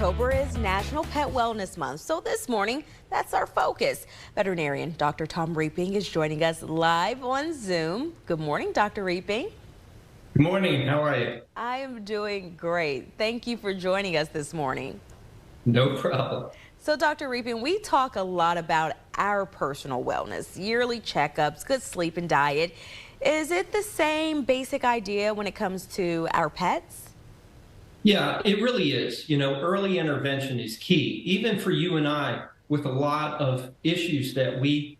October is National Pet Wellness Month, so this morning, that's our focus. Veterinarian Dr. Tom Reeping is joining us live on Zoom. Good morning, Dr. Reeping. Good morning. How are you? I am doing great. Thank you for joining us this morning. No problem. So, Dr. Reeping, we talk a lot about our personal wellness, yearly checkups, good sleep and diet. Is it the same basic idea when it comes to our pets? Yeah, it really is. Early intervention is key, even for you and I, with a lot of issues that we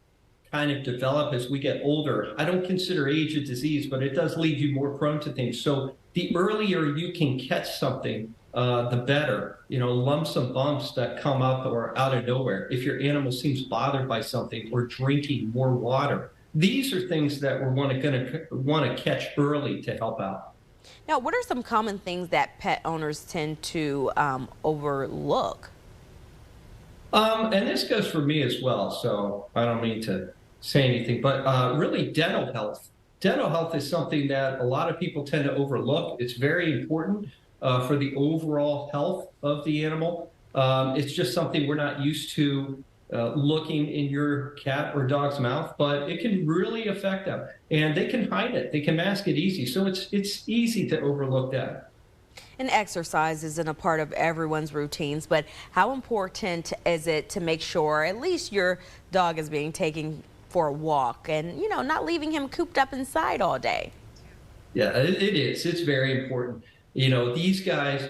kind of develop as we get older. I don't consider age a disease, but it does leave you more prone to things. So the earlier you can catch something, the better. Lumps and bumps that come up or out of nowhere. If your animal seems bothered by something or drinking more water, these are things that we're going to want to catch early to help out. Now, what are some common things that pet owners tend to overlook? And this goes for me as well, so I don't mean to say anything, but really dental health. Dental health is something that a lot of people tend to overlook. It's very important for the overall health of the animal. It's just something we're not used to looking in your cat or dog's mouth, but it can really affect them. And they can hide it. They can mask it easy. So it's easy to overlook that. And exercise isn't a part of everyone's routines, but how important is it to make sure at least your dog is being taken for a walk and, not leaving him cooped up inside all day? Yeah, it is. It's very important. These guys,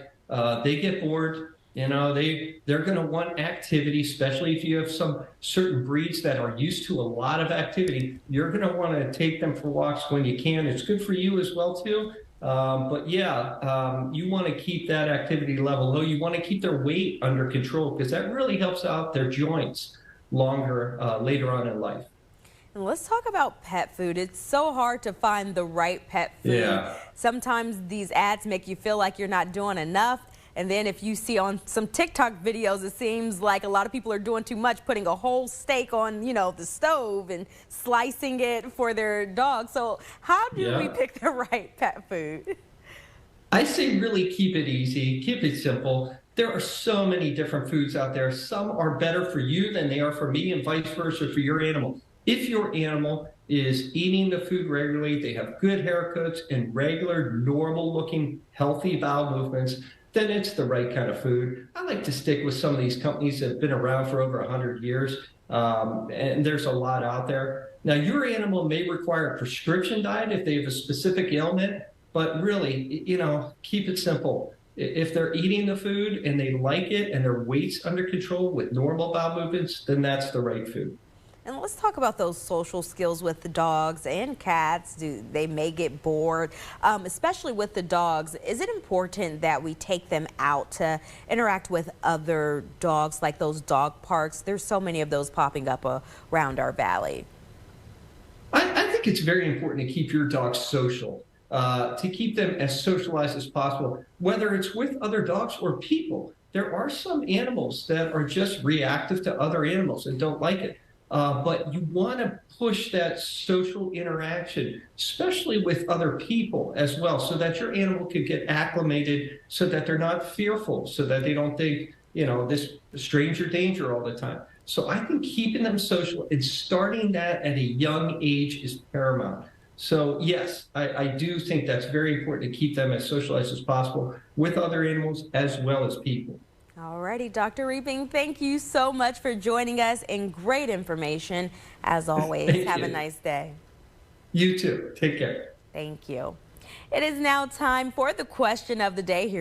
they get bored. They're going to want activity, especially if you have some certain breeds that are used to a lot of activity. You're going to want to take them for walks when you can. It's good for you as well, too. But yeah, you want to keep that activity level low. You want to keep their weight under control because that really helps out their joints later on in life. And let's talk about pet food. It's so hard to find the right pet food. Yeah. Sometimes these ads make you feel like you're not doing enough. And then if you see on some TikTok videos, it seems like a lot of people are doing too much, putting a whole steak on, the stove and slicing it for their dog. So how do we pick the right pet food? I say really keep it easy, keep it simple. There are so many different foods out there. Some are better for you than they are for me and vice versa for your animal. If your animal is eating the food regularly, they have good haircuts and regular, normal-looking, healthy bowel movements, then it's the right kind of food. I like to stick with some of these companies that have been around for over 100 years, and there's a lot out there. Now, your animal may require a prescription diet if they have a specific ailment, but really, keep it simple. If they're eating the food and they like it and their weight's under control with normal bowel movements, then that's the right food. And let's talk about those social skills with the dogs and cats. They may get bored, especially with the dogs. Is it important that we take them out to interact with other dogs, like those dog parks? There's so many of those popping up around our valley. I think it's very important to keep your dogs social, to keep them as socialized as possible, whether it's with other dogs or people. There are some animals that are just reactive to other animals and don't like it. But you want to push that social interaction, especially with other people as well, so that your animal can get acclimated, so that they're not fearful, so that they don't think, this stranger danger all the time. So I think keeping them social and starting that at a young age is paramount. So yes, I do think that's very important to keep them as socialized as possible with other animals as well as people. Alrighty, Dr. Reeping, thank you so much for joining us and great information as always. Have a nice day. You too. Take care. Thank you. It is now time for the question of the day. Here's